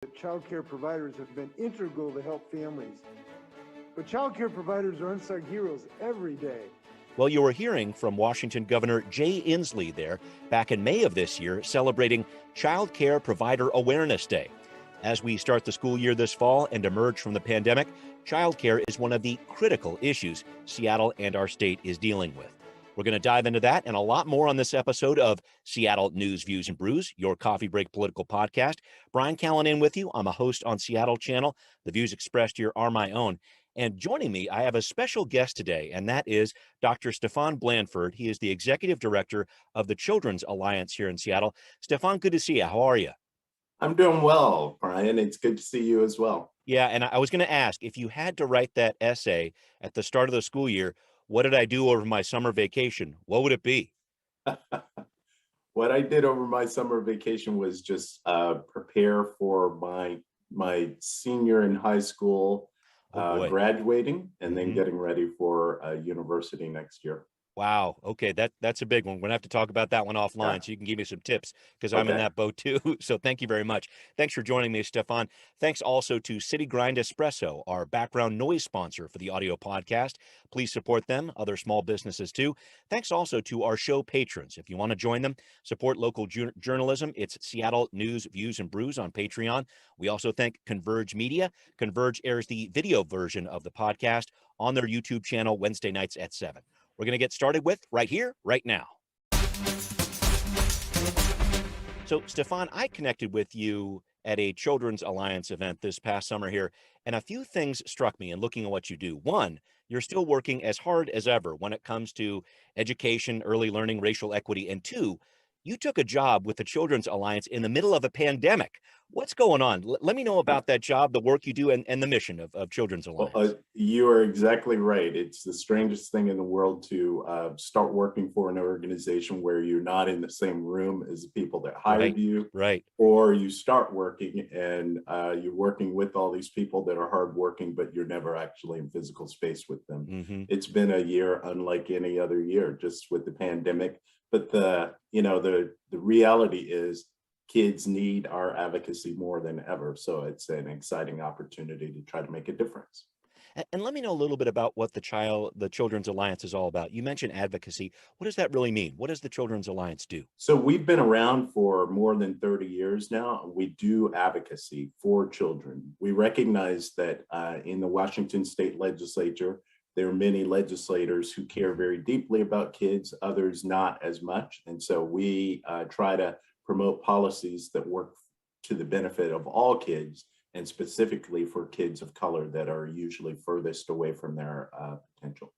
that child care providers have been integral to help families. But child care providers are unsung heroes every day. Well, you were hearing from Washington Governor Jay Inslee there back in May of this year, celebrating Child Care Provider Awareness Day. As we start the school year this fall and emerge from the pandemic, child care is one of the critical issues Seattle and our state is dealing with. We're going to dive into that and a lot more on this episode of Seattle News, Views, and Brews, your coffee break political podcast. Brian Callen in with you. I'm a host on Seattle Channel. The views expressed here are my own. And joining me, I have a special guest today, and that is Dr. Stefan Blandford. He is the executive director of the Children's Alliance here in Seattle. Stefan, good to see you. How are you? I'm doing well, Brian. It's good to see you as well. Yeah, and I was going to ask, if you had to write that essay at the start of the school year, what did I do over my summer vacation? What would it be? What I did over my summer vacation was just prepare for my senior in high school, graduating, and then getting ready for university next year. Wow. Okay. That's a big one. We're going to have to talk about that one offline so you can give me some tips because I'm in that boat too. So thank you very much. Thanks for joining me, Stefan. Thanks also to City Grind Espresso, our background noise sponsor for the audio podcast. Please support them, other small businesses too. Thanks also to our show patrons. If you want to join them, support local journalism, it's Seattle News, Views, and Brews on Patreon. We also thank Converge Media. Converge airs the video version of the podcast on their YouTube channel Wednesday nights at 7. We're going to get started with right here, right now. So, Stefan, I connected with you at a Children's Alliance event this past summer here, and a few things struck me in looking at what you do. One, you're still working as hard as ever when it comes to education, early learning, racial equity. And two, you took a job with the Children's Alliance in the middle of a pandemic. What's going on? Let me know about that job, the work you do, and the mission of Children's Alliance. Well, you are exactly right. It's the strangest thing in the world to start working for an organization where you're not in the same room as the people that hired you. Right. Or you start working and you're working with all these people that are hardworking, but you're never actually in physical space with them. It's been a year unlike any other year, just with the pandemic. But the reality is kids need our advocacy more than ever. So it's an exciting opportunity to try to make a difference. And let me know a little bit about what the Children's Alliance is all about. You mentioned advocacy. What does that really mean? What does the Children's Alliance do? So we've been around for more than 30 years now. We do advocacy for children. We recognize that in the Washington State Legislature, there are many legislators who care very deeply about kids, others not as much. And so we try to promote policies that work to the benefit of all kids, and specifically for kids of color that are usually furthest away from their potential.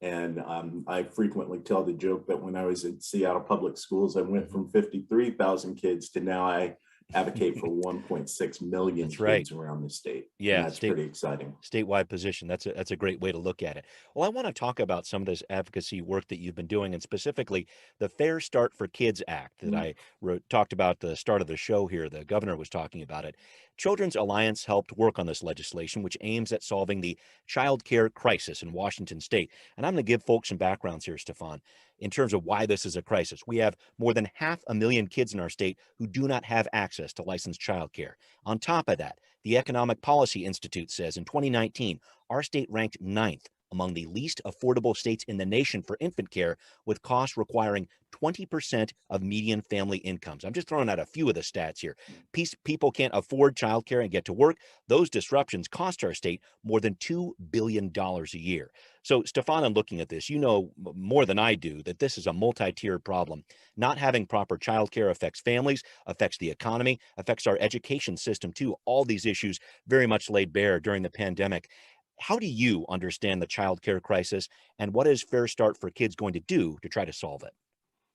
And I frequently tell the joke that when I was at Seattle Public Schools, I went from 53,000 kids to now I advocate for 1.6 million kids around the state. Yeah, and that's pretty exciting. Statewide position. That's a great way to look at it. Well, I want to talk about some of this advocacy work that you've been doing, and specifically the Fair Start for Kids Act that I talked about at the start of the show here. The governor was talking about it. Children's Alliance helped work on this legislation, which aims at solving the child care crisis in Washington state. And I'm going to give folks some backgrounds here, Stefan, in terms of why this is a crisis. We have more than 500,000 kids in our state who do not have access to licensed childcare. On top of that, the Economic Policy Institute says in 2019, our state ranked 9th among the least affordable states in the nation for infant care, with costs requiring 20% of median family incomes. I'm just throwing out a few of the stats here. People can't afford childcare and get to work. Those disruptions cost our state more than $2 billion a year. So, Stefan, in looking at this, you know more than I do that this is a multi-tiered problem. Not having proper childcare affects families, affects the economy, affects our education system too. All these issues very much laid bare during the pandemic. How do you understand the child care crisis, and what is Fair Start for Kids going to do to try to solve it?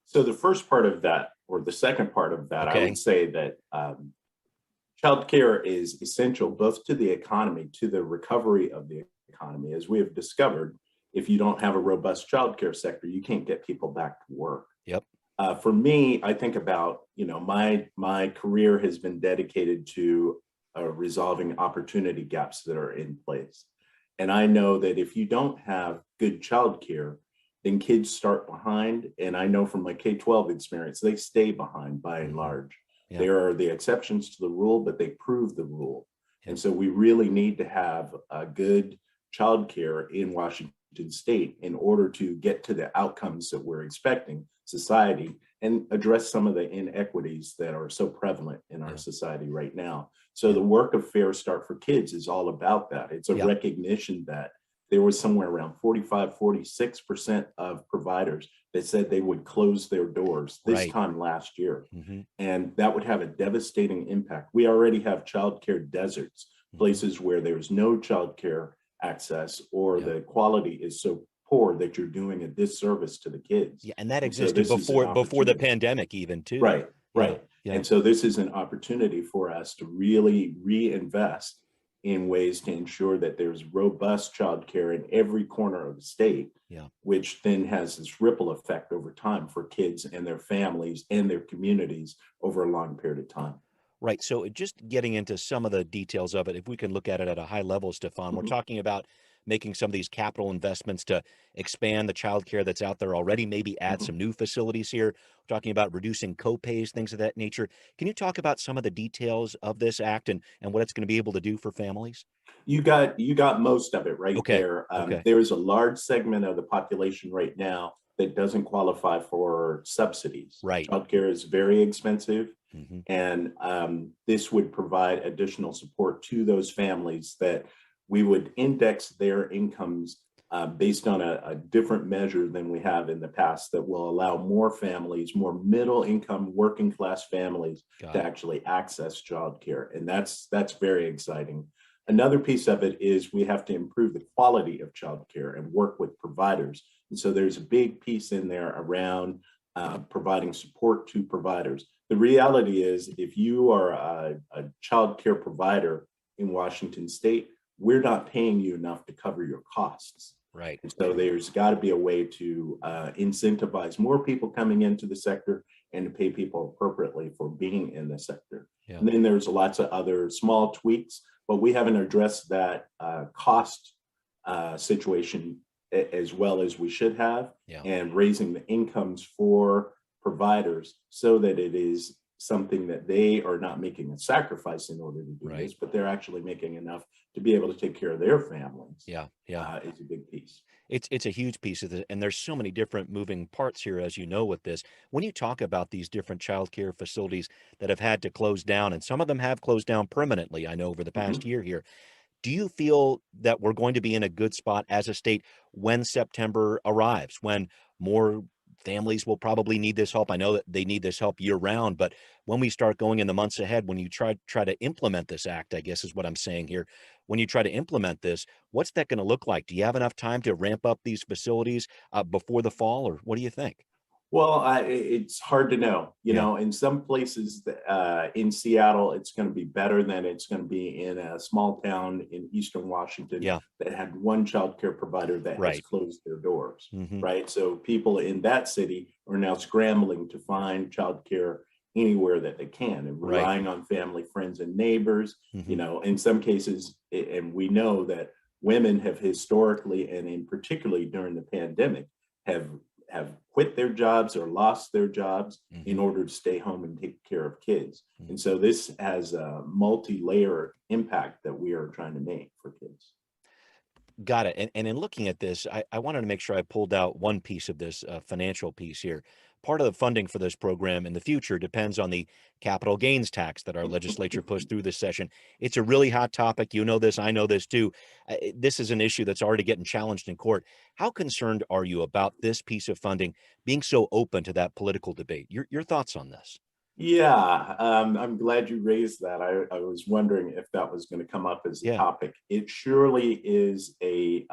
So the first part of that, or the second part of that, I would say that child care is essential both to the economy, to the recovery of the economy. As we have discovered, if you don't have a robust child care sector, you can't get people back to work. Yep. For me, I think about, my career has been dedicated to resolving opportunity gaps that are in place. And I know that if you don't have good childcare, then kids start behind. And I know from my K-12 experience, they stay behind by and large. Yeah. There are the exceptions to the rule, but they prove the rule. Yeah. And so we really need to have a good childcare in Washington State in order to get to the outcomes that we're expecting society and address some of the inequities that are so prevalent in our society right now. So the work of Fair Start for Kids is all about that. It's a recognition that there was somewhere around 46% of providers that said they would close their doors this time last year. And that would have a devastating impact. We already have childcare deserts, places where there's no childcare access or the quality is so poor that you're doing a disservice to the kids. Yeah, and that So existed this is an before the opportunity. pandemic even too. Right. Yeah. And so this is an opportunity for us to really reinvest in ways to ensure that there's robust childcare in every corner of the state, which then has this ripple effect over time for kids and their families and their communities over a long period of time. Right. So just getting into some of the details of it, if we can look at it at a high level, Stefan, we're talking about making some of these capital investments to expand the childcare that's out there already, maybe add some new facilities here. We're talking about reducing co-pays, things of that nature. Can you talk about some of the details of this act and what it's going to be able to do for families? You got most of it right there. Okay. There is a large segment of the population right now that doesn't qualify for subsidies. Right. Childcare is very expensive. Mm-hmm. And this would provide additional support to those families that we would index their incomes based on a different measure than we have in the past that will allow more families, more middle income working class families to actually access childcare. And that's very exciting. Another piece of it is we have to improve the quality of childcare and work with providers. And so there's a big piece in there around providing support to providers. The reality is, if you are a child care provider in Washington State, we're not paying you enough to cover your costs. Right. And so there's got to be a way to incentivize more people coming into the sector and to pay people appropriately for being in the sector. Yeah. And then there's lots of other small tweaks, but we haven't addressed that cost situation as well as we should have, and raising the incomes for providers so that it is something that they are not making a sacrifice in order to do this, but they're actually making enough to be able to take care of their families. Is a big piece. It's a huge piece of it, and there's so many different moving parts here, as you know, with this. When you talk about these different child care facilities that have had to close down, and some of them have closed down permanently, I know over the past year here, do you feel that we're going to be in a good spot as a state when September arrives, when more families will probably need this help? I know that they need this help year round, but when we start going in the months ahead, when you try to implement this act, I guess is what I'm saying here. When you try to implement this, what's that going to look like? Do you have enough time to ramp up these facilities before the fall, or what do you think? Well, it's hard to know. You know, in some places in Seattle, it's going to be better than it's going to be in a small town in Eastern Washington that had one child care provider that has closed their doors. Right. So people in that city are now scrambling to find child care anywhere that they can and relying on family, friends, and neighbors. You know, in some cases, and we know that women have historically, and in particularly during the pandemic, have quit their jobs or lost their jobs in order to stay home and take care of kids. And so this has a multi-layer impact that we are trying to make for kids. Got it. And in looking at this, I wanted to make sure I pulled out one piece of this financial piece here. Part of the funding for this program in the future depends on the capital gains tax that our legislature pushed through this session. It's a really hot topic. You know this. I know this too. This is an issue that's already getting challenged in court. How concerned are you about this piece of funding being so open to that political debate? Your thoughts on this? Yeah, I'm glad you raised that. I was wondering if that was going to come up as a topic. It surely is a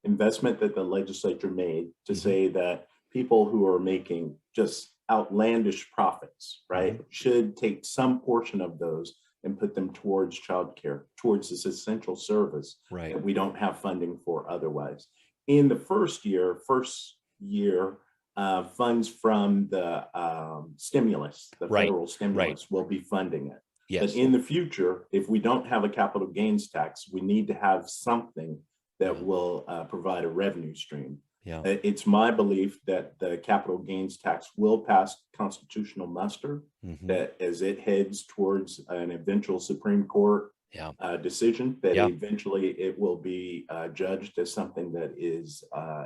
investment that the legislature made to say that people who are making just outlandish profits, right, should take some portion of those and put them towards childcare, towards this essential service that we don't have funding for otherwise. In the first year, funds from the stimulus, the federal stimulus, will be funding it. But in the future, if we don't have a capital gains tax, we need to have something that will provide a revenue stream. Yeah. It's my belief that the capital gains tax will pass constitutional muster, Hmm. that as it heads towards an eventual Supreme Court Yeah. decision, that Yeah. eventually it will be judged as something that is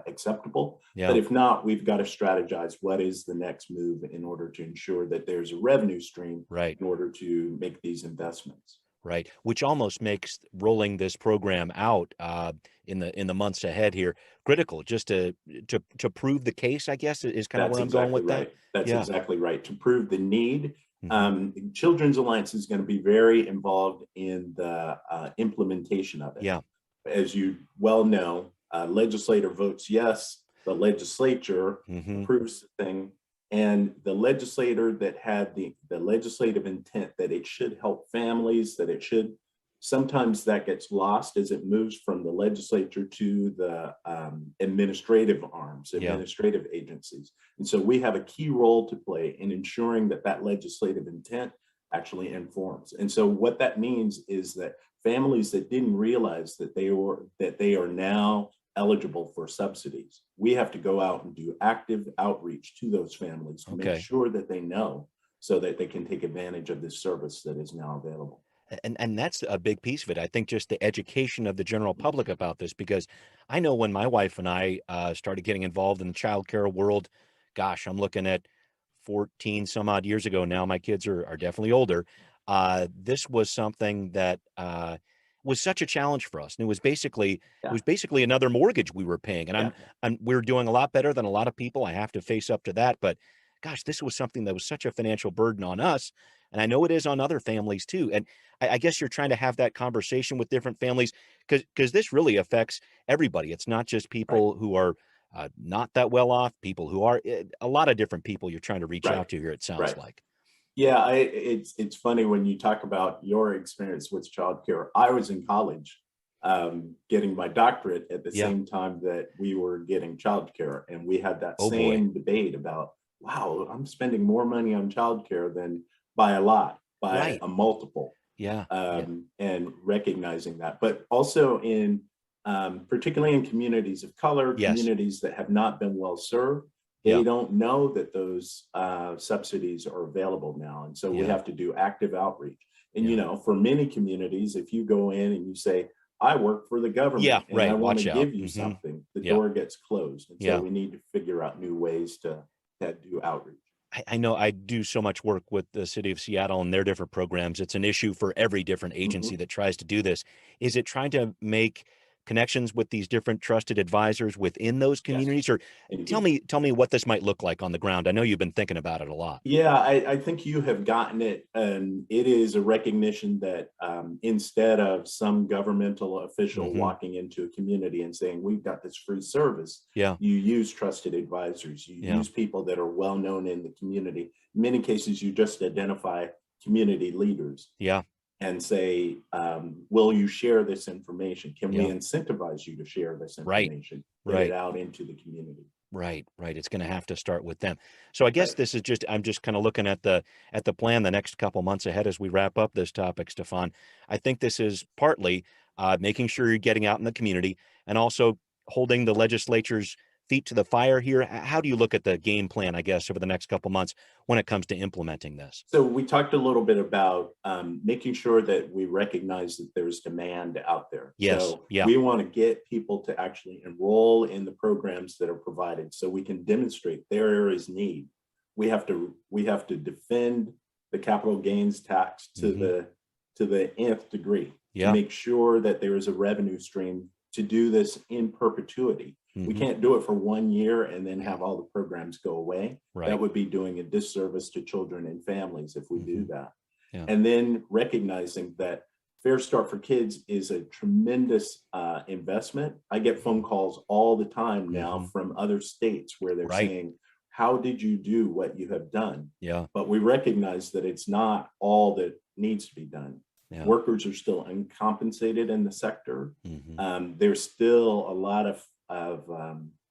acceptable. But Yeah. if not, we've got to strategize what is the next move in order to ensure that there's a revenue stream Right. in order to make these investments. Right. Which almost makes rolling this program out in the months ahead here critical, just to prove the case, I guess, is kind of That's where I'm going exactly with that. right. That's Yeah. exactly right. To prove the need, Hmm. Children's Alliance is going to be very involved in the implementation of it. Yeah. As you well know, legislator votes yes, the legislature Hmm. approves the thing, and the legislator that had the legislative intent that it should help families, that it should, sometimes that gets lost as it moves from the legislature to the administrative arms, Yeah. administrative agencies. And so we have a key role to play in ensuring that that legislative intent actually informs. And so what that means is that families that didn't realize that they are now eligible for subsidies, we have to go out and do active outreach to those families to make Okay. sure that they know, so that they can take advantage of this service that is now available. And that's a big piece of it. I think just the education of the general public about this, because I know when my wife and I started getting involved in the childcare world, gosh, I'm looking at 14 some odd years ago now. My kids are definitely older. This was something that was such a challenge for us, and it Yeah, was basically another mortgage we were paying. And yeah, we're doing a lot better than a lot of people. I have to face up to that, but gosh, this was something that was such a financial burden on us, and I know it is on other families too. And I guess you're trying to have that conversation with different families, because this really affects everybody. It's not just right, people who are not that well off, people who are a lot of different people you're trying to reach right, out to here, it sounds right. like. Yeah, it's funny when you talk about your experience with childcare. I was in college, getting my doctorate at the Yeah. same time that we were getting childcare, and we had that Oh boy. same debate about, wow, I'm spending more money on childcare than by a lot, by Right. a multiple, Yeah. Yeah. and recognizing that. But also in, particularly in communities of color, Yes. communities that have not been well served, they Yeah. don't know that those subsidies are available now. And so we Yeah. have to do active outreach. And, Yeah. for many communities, if you go in and you say, I work for the Yeah. government and I Right. want to Watch out. give you something, the Yeah. door gets closed. And so Yeah. we need to figure out new ways to do outreach. I know I do so much work with the city of Seattle and their different programs. It's an issue for every different agency Mhm. that tries to do this. Is it trying to make connections with these different trusted advisors within those Yes, communities? Or tell indeed. me what this might look like on the ground. I know you've been thinking about it a lot. Yeah, I think you have gotten it. And it is a recognition that, instead of some governmental official Hmm. walking into a community and saying, we've got this free service, Yeah. you use trusted advisors, you Yeah. use people that are well known in the community. In many cases, you just identify community leaders Yeah. and say, will you share this information? Can we Yeah. incentivize you to share this Right. information, get it Right. out into the community? Right, right. It's going to have to start with them. So I guess Right. this is just I'm just kind of looking at the plan the next couple months ahead as we wrap up this topic, Stefan. I think this is partly making sure you're getting out in the community and also holding the legislature's feet to the fire here. How do you look at the game plan, I guess, over the next couple months when it comes to implementing this? So we talked a little bit about, making sure that we recognize that there's demand out there. Yes. So Yeah. we want to get people to actually enroll in the programs that are provided, so we can demonstrate there is need. We have to defend the capital gains tax Hmm. to the nth degree, to Yeah. make sure that there is a revenue stream to do this in perpetuity. We Hmm. can't do it for 1 year and then have all the programs go away. That Right. would be doing a disservice to children and families if we do Hmm. that. Yeah. And then recognizing that Fair Start for Kids is a tremendous investment. I get phone calls all the time now Hmm. from other states where they're Right. saying, how did you do what you have done? Yeah. But we recognize that it's not all that needs to be done. Yeah. Workers are still uncompensated in the sector. Hmm. There's still a lot of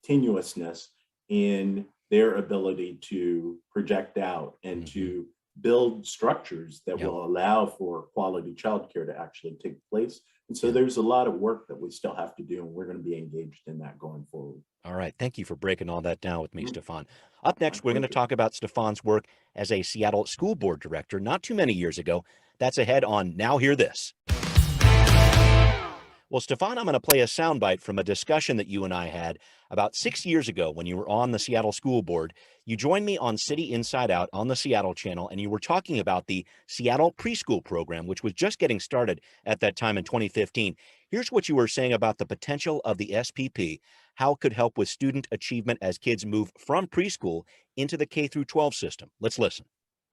tenuousness in their ability to project out and Hmm. to build structures that Yeah. will allow for quality childcare to actually take place. And so Yeah. there's a lot of work that we still have to do, and we're going to be engaged in that going forward. All right. Thank you for breaking all that down with me, Mm, Stefan. Up next, we're going to pleasure. talk about Stefan's work as a Seattle school board director not too many years ago. That's ahead on Now Hear This. Well, Stefan, I'm going to play a soundbite from a discussion that you and I had about 6 years ago when you were on the Seattle School Board. You joined me on City Inside Out on the Seattle channel, and you were talking about the Seattle preschool program, which was just getting started at that time in 2015. Here's what you were saying about the potential of the SPP, how it could help with student achievement as kids move from preschool into the K through 12 system. Let's listen.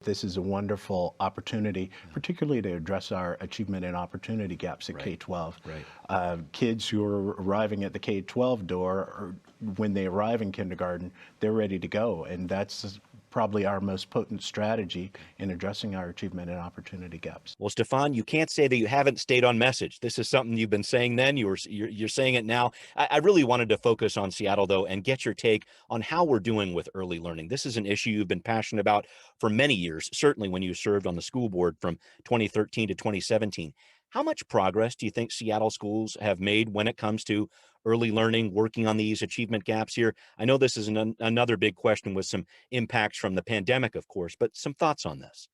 This is a wonderful opportunity, particularly to address our achievement and opportunity gaps at Right. K-12. Right. Kids who are arriving at the K-12 door, or when they arrive in kindergarten, they're ready to go. And that's probably our most potent strategy in addressing our achievement and opportunity gaps. Well, Stefan, you can't say that you haven't stayed on message. This is something you've been saying then. You're saying it now. I really wanted to focus on Seattle, though, and get your take on how we're doing with early learning. This is an issue you've been passionate about for many years, certainly when you served on the school board from 2013 to 2017. How much progress do you think Seattle schools have made when it comes to early learning, working on these achievement gaps here? I know this is another big question with some impacts from the pandemic, of course, but some thoughts on this.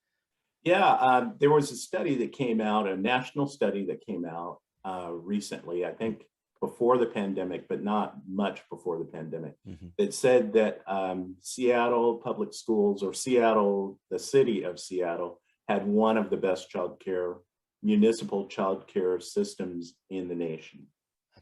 Yeah, there was a study that came out, a national study that came out recently, I think before the pandemic, but not much before the pandemic, that said that Seattle public schools, or Seattle, the city of Seattle, had one of the best municipal childcare systems in the nation.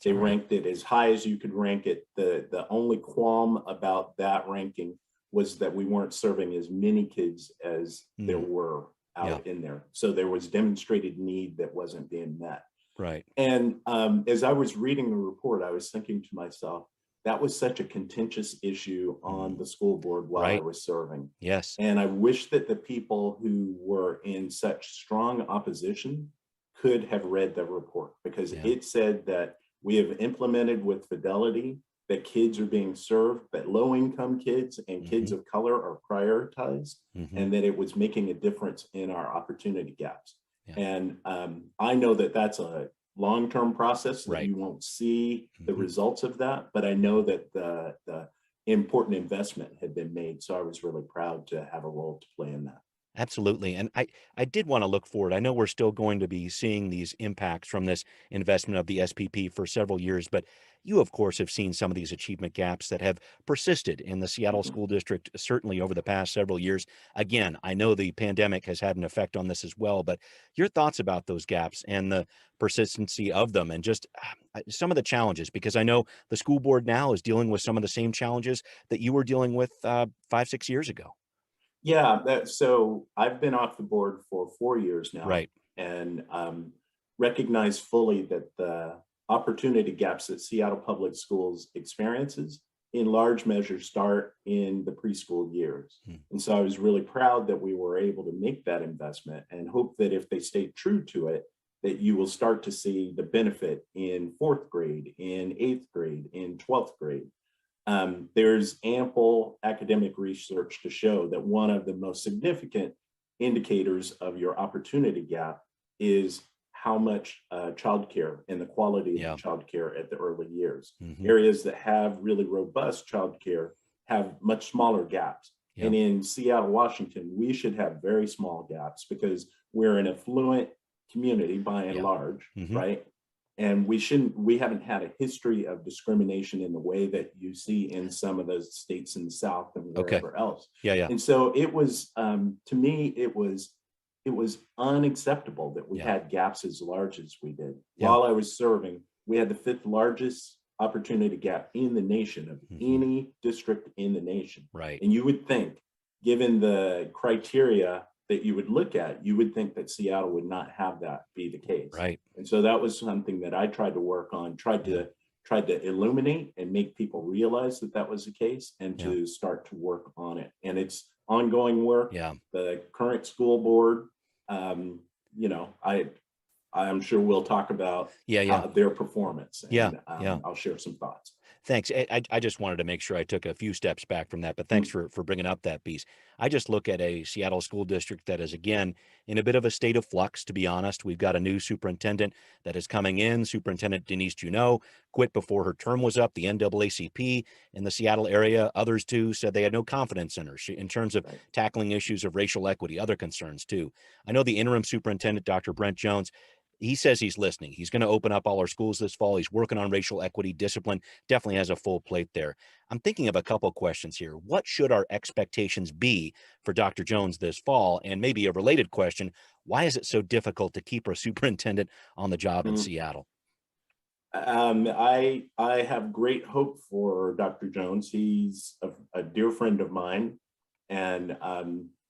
They ranked it as high as you could rank it. The only qualm about that ranking was that we weren't serving as many kids as there were out in there. So there was demonstrated need that wasn't being met. Right. And as I was reading the report, I was thinking to myself, that was such a contentious issue on the school board while I was serving. Yes. And I wish that the people who were in such strong opposition could have read the report, because it said that we have implemented with fidelity that kids are being served, that low-income kids and kids of color are prioritized, and that it was making a difference in our opportunity gaps. And I know that that's a long-term process, that you won't see the results of that, but I know that the important investment had been made. So I was really proud to have a role to play in that. Absolutely. And I did want to look forward. I know we're still going to be seeing these impacts from this investment of the SPP for several years, but you, of course, have seen some of these achievement gaps that have persisted in the Seattle School District, certainly over the past several years. Again, I know the pandemic has had an effect on this as well, but your thoughts about those gaps and the persistency of them, and just some of the challenges, because I know the school board now is dealing with some of the same challenges that you were dealing with 5-6 years ago. Yeah, so I've been off the board for 4 years now, Right. and recognize fully that the opportunity gaps that Seattle Public Schools experiences in large measure start in the preschool years. And so I was really proud that we were able to make that investment, and hope that if they stay true to it, that you will start to see the benefit in 4th grade, in 8th grade, in 12th grade. There's ample academic research to show that one of the most significant indicators of your opportunity gap is how much childcare and the quality of childcare at the early years. Areas that have really robust childcare have much smaller gaps. And in Seattle, Washington, we should have very small gaps, because we're an affluent community by and large, right? And we haven't had a history of discrimination in the way that you see in some of those states in the South and wherever else. And so it was, to me, it was unacceptable that we had gaps as large as we did. While I was serving, we had the 5th largest opportunity gap in the nation of any district in the nation. Right. And you would think, given the criteria that you would look at, you would think that Seattle would not have that be the case. Right. And so that was something that I tried to work on, tried to illuminate and make people realize that that was the case, and to start to work on it. And it's ongoing work. The current school board, I'm sure we'll talk about their performance, and I'll share some thoughts. Thanks. I just wanted to make sure I took a few steps back from that, but thanks for bringing up that piece. I just look at a Seattle school district that is, again, in a bit of a state of flux, to be honest. We've got a new superintendent that is coming in. Superintendent Denise Juneau quit before her term was up. The NAACP in the Seattle area, others too, said they had no confidence in her in terms of tackling issues of racial equity, other concerns too. I know the interim superintendent, Dr. Brent Jones, he says he's listening. He's going to open up all our schools this fall. He's working on racial equity, discipline, definitely has a full plate there. I'm thinking of a couple questions here. What should our expectations be for Dr. Jones this fall? And maybe a related question, why is it so difficult to keep our superintendent on the job in Seattle? I have great hope for Dr. Jones. He's a dear friend of mine, and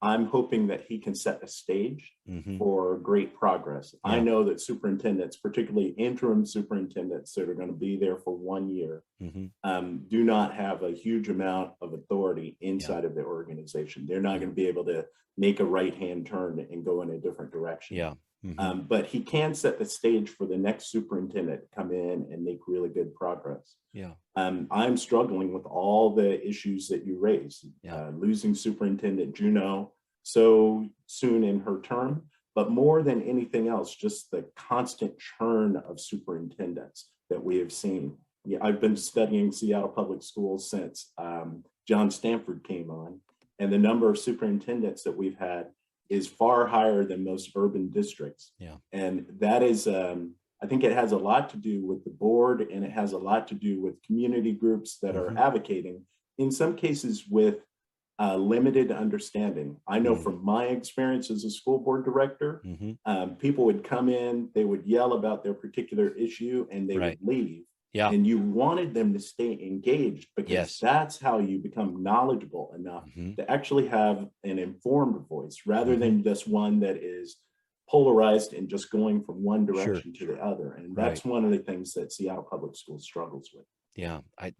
I'm hoping that he can set a stage for great progress. I know that superintendents, particularly interim superintendents that are going to be there for 1 year, do not have a huge amount of authority inside of the organization. They're not going to be able to make a right-hand turn and go in a different direction. But he can set the stage for the next superintendent to come in and make really good progress. I'm struggling with all the issues that you raised. Losing Superintendent Juneau so soon in her term, but more than anything else, just the constant churn of superintendents that we have seen. I've been studying Seattle Public Schools since John Stanford came on, and the number of superintendents that we've had is far higher than most urban districts. And that is, I think it has a lot to do with the board, and it has a lot to do with community groups that are advocating, in some cases with limited understanding. I know from my experience as a school board director, people would come in, they would yell about their particular issue, and they would leave. And you wanted them to stay engaged, because that's how you become knowledgeable enough to actually have an informed voice, rather than just one that is polarized and just going from one direction to the other. And that's one of the things that Seattle Public Schools struggles with.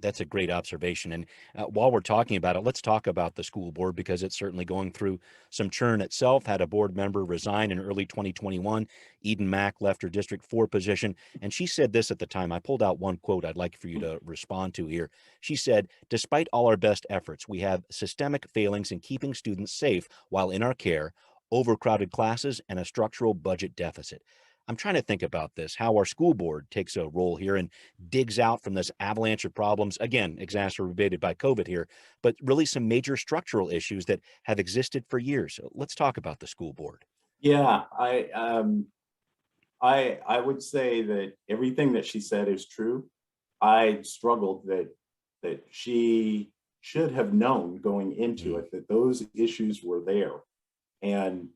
That's a great observation. And while we're talking about it, let's talk about the school board, because it's certainly going through some churn itself. Had a board member resign in early 2021. Eden Mack left her District 4 position. And she said this at the time. I pulled out one quote I'd like for you to respond to here. She said, "Despite all our best efforts, we have systemic failings in keeping students safe while in our care, overcrowded classes, and a structural budget deficit." I'm trying to think about this, how our school board takes a role here and digs out from this avalanche of problems, again, exacerbated by COVID here, but really some major structural issues that have existed for years. So let's talk about the school board. I would say that everything that she said is true. I struggled that she should have known going into it that those issues were there. And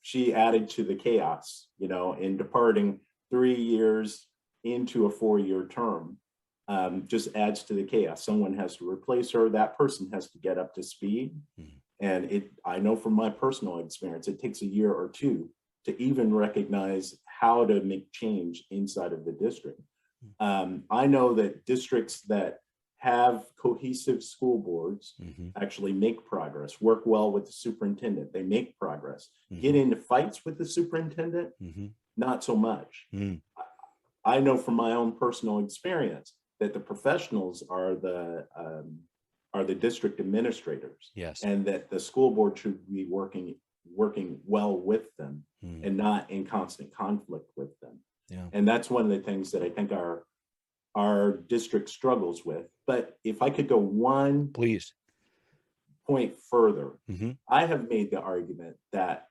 she added to the chaos, in departing 3 years into a 4-year term, just adds to the chaos. Someone has to replace her. That person has to get up to speed. And I know from my personal experience, it takes a year or two to even recognize how to make change inside of the district. I know that districts that have cohesive school boards actually make progress, work well with the superintendent, they make progress. Get into fights with the superintendent, not so much. I know from my own personal experience that the professionals are the district administrators, and that the school board should be working well with them and not in constant conflict with them. And that's one of the things that I think our district struggles with. But if I could go one point further, I have made the argument that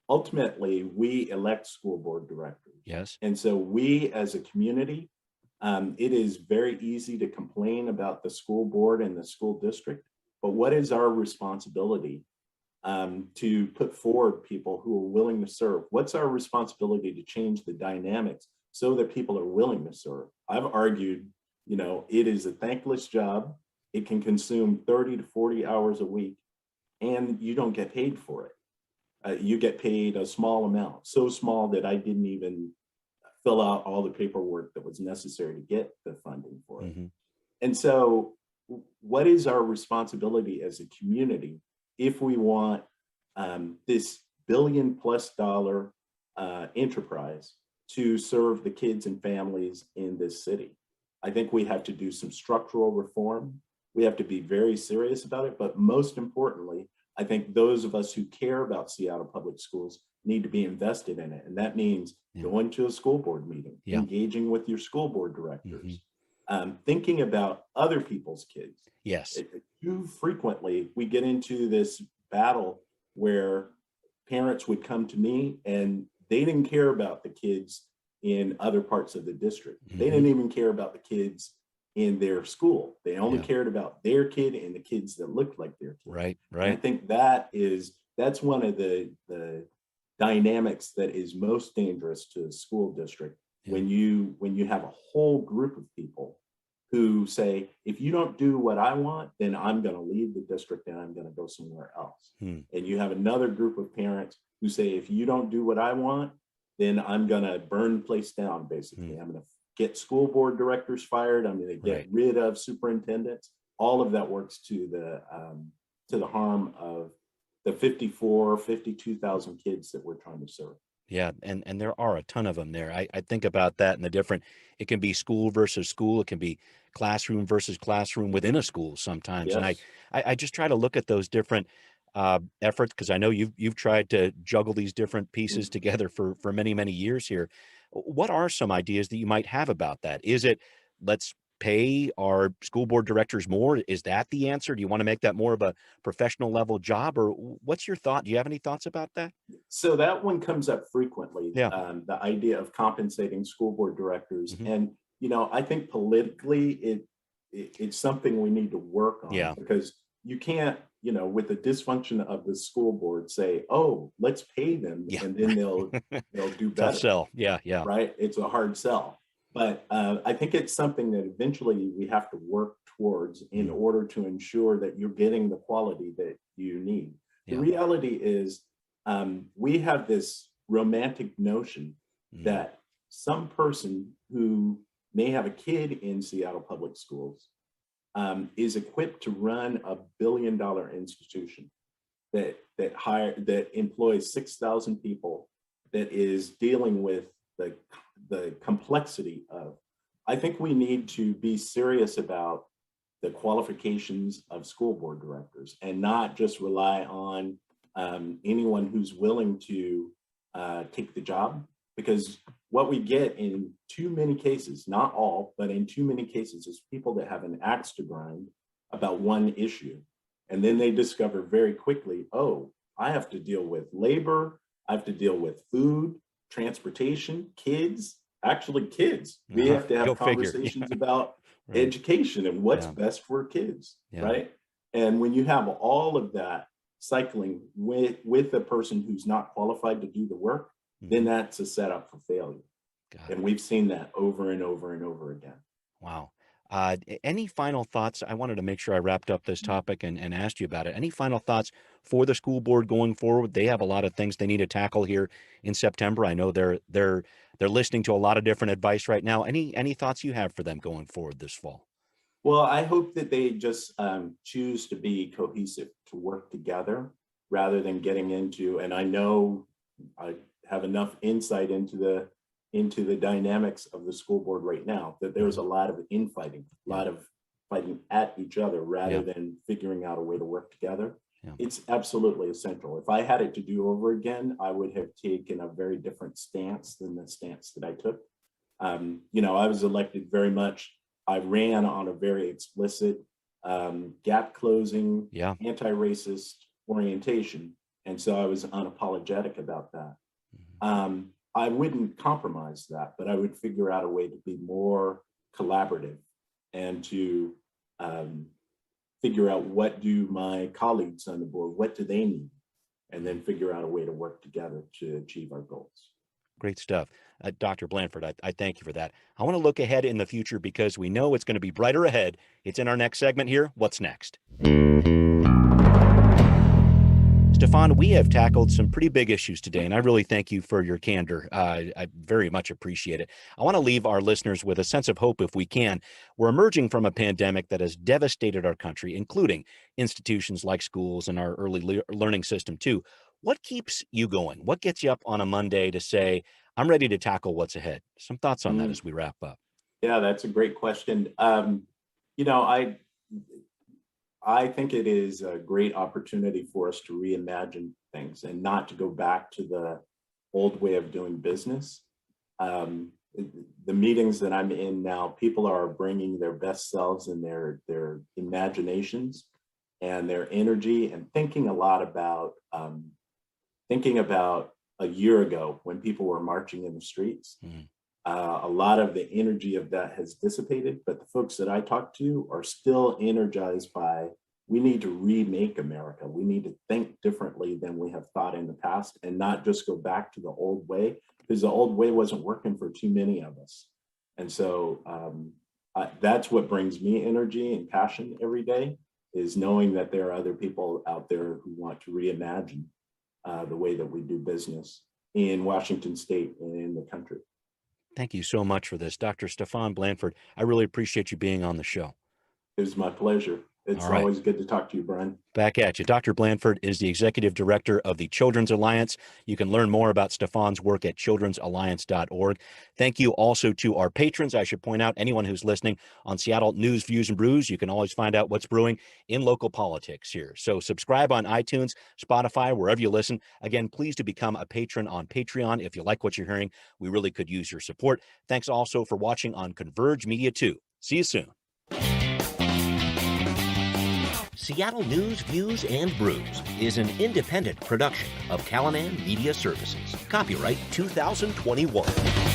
ultimately we elect school board directors. And so we as a community, it is very easy to complain about the school board and the school district, but what is our responsibility to put forward people who are willing to serve? What's our responsibility to change the dynamics so that people are willing to serve? I've argued, it is a thankless job. It can consume 30 to 40 hours a week, and you don't get paid for it. You get paid a small amount, so small that I didn't even fill out all the paperwork that was necessary to get the funding for it. And so what is our responsibility as a community if we want this $1 billion+ enterprise to serve the kids and families in this city? I think we have to do some structural reform. We have to be very serious about it. But most importantly, I think those of us who care about Seattle Public Schools need to be invested in it. And that means going to a school board meeting, engaging with your school board directors, thinking about other people's kids. Yes. Too frequently, we get into this battle where parents would come to me and they didn't care about the kids in other parts of the district. They didn't even care about the kids in their school. They only cared about their kid and the kids that looked like their kid. Right. And I think that's one of the dynamics that is most dangerous to a school district when you have a whole group of people who say, if you don't do what I want, then I'm going to leave the district and I'm going to go somewhere else. And you have another group of parents who say, if you don't do what I want, then I'm going to burn the place down, basically. I'm going to get school board directors fired. I'm going to get rid of superintendents. All of that works to the harm of the 52,000 kids that we're trying to serve. Yeah, and there are a ton of them there. I think about that and the different, it can be school versus school. It can be classroom versus classroom within a school sometimes. And I just try to look at those different efforts, because I know you've tried to juggle these different pieces together for many, many years here. What are some ideas that you might have about that? Is it, let's pay our school board directors more? Is that the answer? Do you want to make that more of a professional level job? Or what's your thought? Do you have any thoughts about that? So that one comes up frequently, the idea of compensating school board directors. And, I think politically it's something we need to work on, because you can't, with the dysfunction of the school board, say, oh, let's pay them and then they'll do better. Tough sell. Yeah. Right. It's a hard sell. But I think it's something that eventually we have to work towards in order to ensure that you're getting the quality that you need. The reality is we have this romantic notion that some person who may have a kid in Seattle Public Schools is equipped to run a billion-dollar institution that employs 6,000 people, that is dealing with the complexity of. I think we need to be serious about the qualifications of school board directors and not just rely on anyone who's willing to take the job, because what we get in too many cases, not all, but in too many cases, is people that have an axe to grind about one issue. And then they discover very quickly, oh, I have to deal with labor, I have to deal with food, transportation, kids. We have to have conversations about education and what's best for kids, right? And when you have all of that cycling with a person who's not qualified to do the work, then that's a setup for failure. And we've seen that over and over and over again. Wow. Any final thoughts? I wanted to make sure I wrapped up this topic and asked you about it. Any final thoughts for the school board going forward? They have a lot of things they need to tackle here in September. I know they're listening to a lot of different advice right now. Any thoughts you have for them going forward this fall? Well, I hope that they just choose to be cohesive, to work together rather than getting into, and I know I have enough insight into the dynamics of the school board right now, that there's a lot of infighting, a lot of fighting at each other rather than figuring out a way to work together. It's absolutely essential. If I had it to do over again, I would have taken a very different stance than the stance that I took. I was elected very much, I ran on a very explicit gap closing, anti-racist orientation. And so I was unapologetic about that. I wouldn't compromise that, but I would figure out a way to be more collaborative and to figure out, what do my colleagues on the board, what do they need? And then figure out a way to work together to achieve our goals. Great stuff. Dr. Blanford, I thank you for that. I want to look ahead in the future because we know it's going to be brighter ahead. It's in our next segment here. What's next? Stefan, we have tackled some pretty big issues today, and I really thank you for your candor. I very much appreciate it. I want to leave our listeners with a sense of hope if we can. We're emerging from a pandemic that has devastated our country, including institutions like schools and our early learning system too. What keeps you going? What gets you up on a Monday to say, I'm ready to tackle what's ahead? Some thoughts on that as we wrap up. Yeah, that's a great question. You know, I think it is a great opportunity for us to reimagine things and not to go back to the old way of doing business. Um, the meetings that I'm in now, people are bringing their best selves and their imaginations and their energy, and thinking a lot about thinking about a year ago when people were marching in the streets. A lot of the energy of that has dissipated, but the folks that I talk to are still energized by, we need to remake America. We need to think differently than we have thought in the past, and not just go back to the old way, because the old way wasn't working for too many of us. And so that's what brings me energy and passion every day, is knowing that there are other people out there who want to reimagine the way that we do business in Washington State and in the country. Thank you so much for this, Dr. Stefan Blanford. I really appreciate you being on the show. It was my pleasure. It's All right. always good to talk to you, Brian. Back at you. Dr. Blanford is the executive director of the Children's Alliance. You can learn more about Stefan's work at children'salliance.org. Thank you also to our patrons. I should point out, anyone who's listening on Seattle News, Views, and Brews, you can always find out what's brewing in local politics here. So subscribe on iTunes, Spotify, wherever you listen. Again, please do become a patron on Patreon if you like what you're hearing. We really could use your support. Thanks also for watching on Converge Media 2. See you soon. Seattle News, Views, and Brews is an independent production of Callanan Media Services. Copyright 2021.